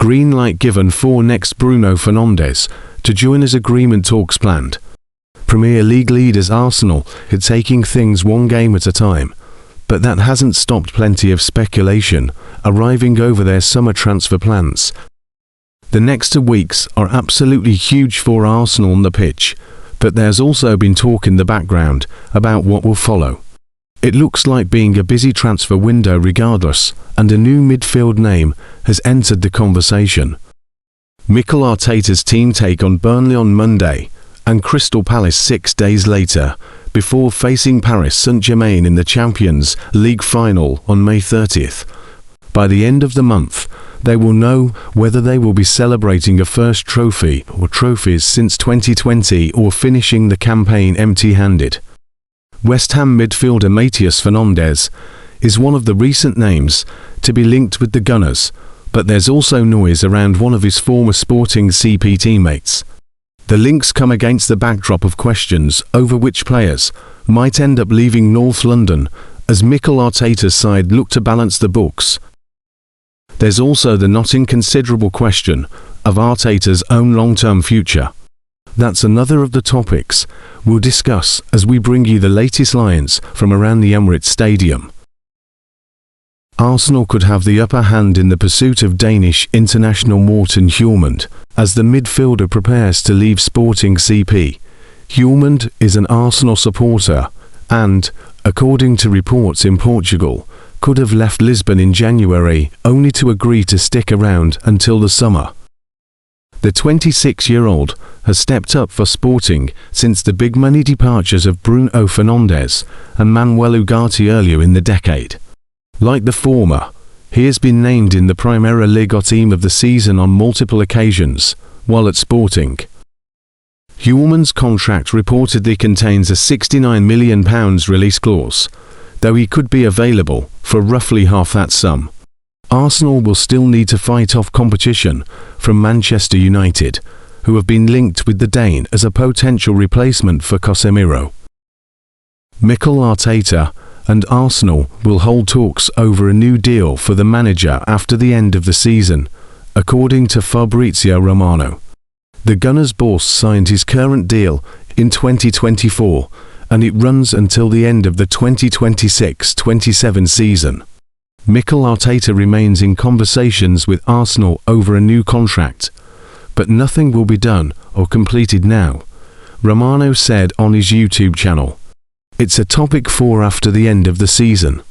green light given for next Bruno Fernandes to join as agreement talks planned. Premier League leaders Arsenal are taking things one game at a time, but that hasn't stopped plenty of speculation arriving over their summer transfer plans. The next 2 weeks are absolutely huge for Arsenal on the pitch, but there's also been talk in the background about what will follow. It looks like being a busy transfer window regardless, and a new midfield name has entered the conversation. Mikel Arteta's team take on Burnley on Monday, and Crystal Palace 6 days later, before facing Paris Saint-Germain in the Champions League final on May 30th. By the end of the month, they will know whether they will be celebrating a first trophy or trophies since 2020 or finishing the campaign empty-handed. West Ham midfielder Mateus Fernandes is one of the recent names to be linked with the Gunners, but there's also noise around one of his former Sporting CP teammates. The links come against the backdrop of questions over which players might end up leaving North London as Mikel Arteta's side look to balance the books. There's also the not inconsiderable question of Arteta's own long-term future. That's another of the topics we'll discuss as we bring you the latest lines from around the Emirates Stadium. Arsenal could have the upper hand in the pursuit of Danish international Morten Hjulmand as the midfielder prepares to leave Sporting CP. Hjulmand is an Arsenal supporter and, according to reports in Portugal, could have left Lisbon in January only to agree to stick around until the summer. The 26-year-old has stepped up for Sporting since the big money departures of Bruno Fernandes and Manuel Ugarte earlier in the decade. Like the former, he has been named in the Primeira Liga team of the season on multiple occasions, while at Sporting. Hjulmand's contract reportedly contains a £69 million release clause, though he could be available for roughly half that sum. Arsenal will still need to fight off competition from Manchester United, who have been linked with the Dane as a potential replacement for Casemiro. Mikel Arteta and Arsenal will hold talks over a new deal for the manager after the end of the season, according to Fabrizio Romano. The Gunners' boss signed his current deal in 2024, and it runs until the end of the 2026-27 season. Mikel Arteta remains in conversations with Arsenal over a new contract, but nothing will be done or completed now, Romano said on his YouTube channel. It's a topic for after the end of the season.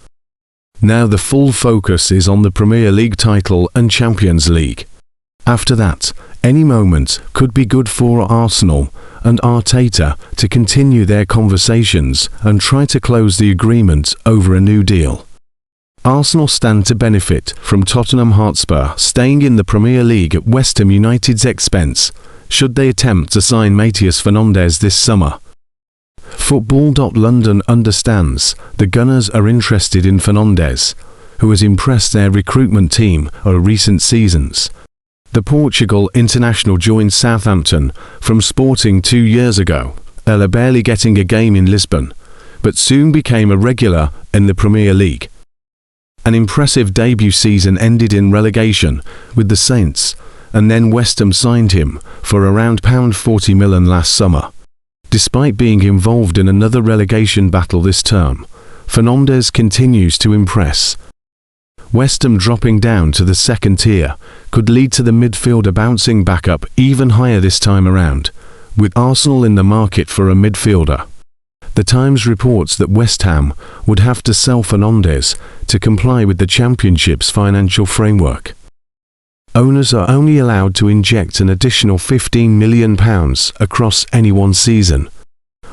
Now the full focus is on the Premier League title and Champions League. After that, any moment could be good for Arsenal and Arteta to continue their conversations and try to close the agreement over a new deal. Arsenal stand to benefit from Tottenham Hotspur staying in the Premier League at West Ham United's expense, should they attempt to sign Mateus Fernandes this summer. Football.London understands the Gunners are interested in Fernandes, who has impressed their recruitment team over recent seasons. The Portugal international joined Southampton from Sporting 2 years ago, barely getting a game in Lisbon, but soon became a regular in the Premier League. An impressive debut season ended in relegation with the Saints, and then West Ham signed him for around £40 million last summer. Despite being involved in another relegation battle this term, Fernandes continues to impress. West Ham dropping down to the second tier could lead to the midfielder bouncing back up even higher this time around, with Arsenal in the market for a midfielder. The Times reports that West Ham would have to sell Fernandes to comply with the Championship's financial framework. Owners are only allowed to inject an additional £15 million across any one season.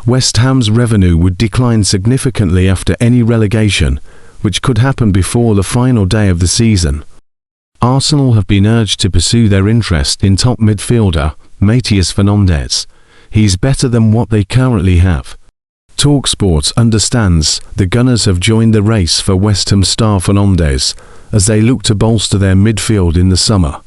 West Ham's revenue would decline significantly after any relegation, which could happen before the final day of the season. Arsenal have been urged to pursue their interest in top midfielder Mateus Fernandes. He's better than what they currently have. TalkSport understands the Gunners have joined the race for West Ham star Fernandes as they look to bolster their midfield in the summer.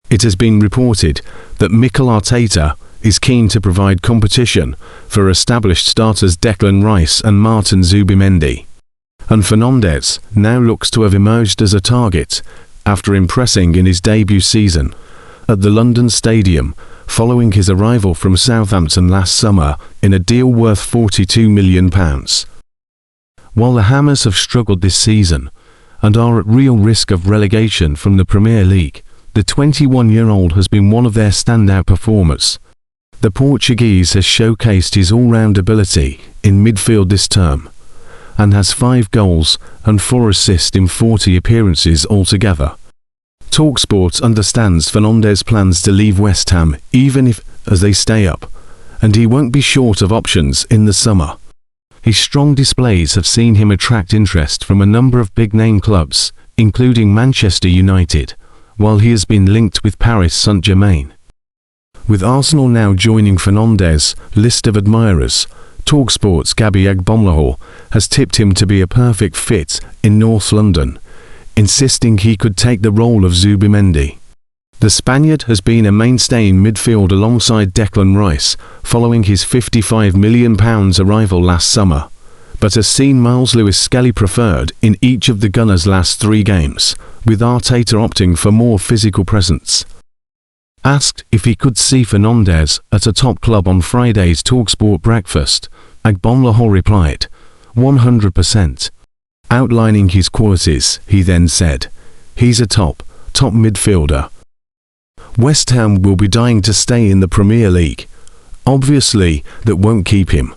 It has been reported that Mikel Arteta is keen to provide competition for established starters Declan Rice and Martin Zubimendi. And Fernandes now looks to have emerged as a target, after impressing in his debut season at the London Stadium, following his arrival from Southampton last summer in a deal worth £42 million. While the Hammers have struggled this season and are at real risk of relegation from the Premier League, the 21-year-old has been one of their standout performers. The Portuguese has showcased his all-round ability in midfield this term and has 5 goals and 4 assists in 40 appearances altogether. TalkSport understands Fernandes plans to leave West Ham even if as they stay up, and he won't be short of options in the summer. His strong displays have seen him attract interest from a number of big-name clubs, including Manchester United, while he has been linked with Paris Saint-Germain. With Arsenal now joining Fernandes' list of admirers, TalkSport's Gabby Agbonlahor has tipped him to be a perfect fit in North London, insisting he could take the role of Zubimendi. The Spaniard has been a mainstay in midfield alongside Declan Rice following his £55 million arrival last summer, but has seen Miles Lewis-Skelly preferred in each of the Gunners' last 3 games, with Arteta opting for more physical presence. Asked if he could see Fernandes at a top club on Friday's TalkSport breakfast, Agbonlahor replied, 100%. Outlining his qualities, he then said, "He's a top midfielder. West Ham will be dying to stay in the Premier League. Obviously, that won't keep him.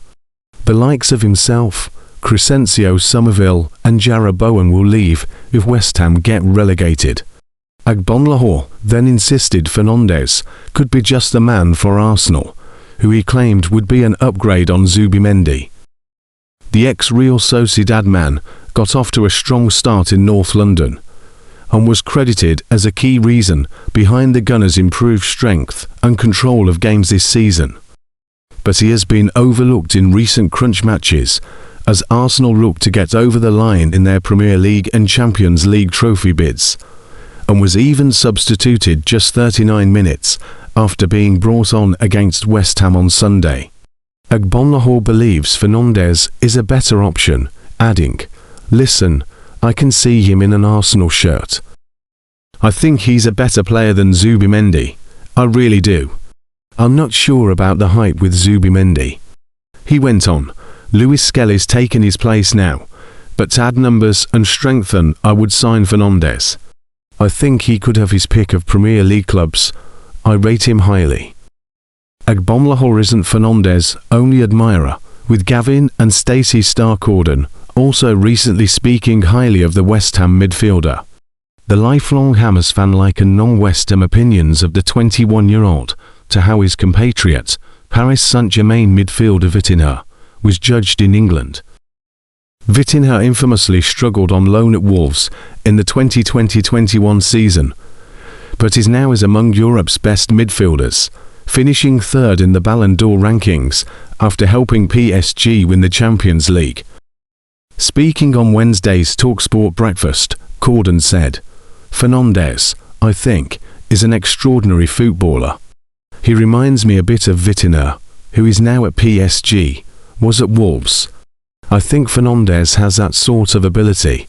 The likes of himself, Crescencio Somerville and Jarrod Bowen will leave if West Ham get relegated." Agbonlahor then insisted Fernandes could be just the man for Arsenal, who he claimed would be an upgrade on Zubimendi. The ex-Real Sociedad man got off to a strong start in North London, and was credited as a key reason behind the Gunners' improved strength and control of games this season. But he has been overlooked in recent crunch matches as Arsenal look to get over the line in their Premier League and Champions League trophy bids, and was even substituted just 39 minutes after being brought on against West Ham on Sunday. Agbonlahor believes Fernandes is a better option, adding, "Listen, I can see him in an Arsenal shirt. I think he's a better player than Zubimendi. I really do. I'm not sure about the hype with Zubimendi." He went on, "Lewis-Skelly's taken his place now, but to add numbers and strengthen, I would sign Fernandes. I think he could have his pick of Premier League clubs. I rate him highly." Agbonlahor isn't Fernandes' only admirer, with Gavin and Stacey Starcorden also recently speaking highly of the West Ham midfielder. The lifelong Hammers fan likened non-West Ham opinions of the 21-year-old to how his compatriot, Paris Saint-Germain midfielder Vitinha, was judged in England. Vitinha infamously struggled on loan at Wolves in the 2020-21 season, but is now among Europe's best midfielders, finishing 3rd in the Ballon d'Or rankings after helping PSG win the Champions League. Speaking on Wednesday's TalkSport breakfast, Corden said, "Fernandes, I think, is an extraordinary footballer. He reminds me a bit of Vitinha, who is now at PSG, was at Wolves. I think Fernandes has that sort of ability.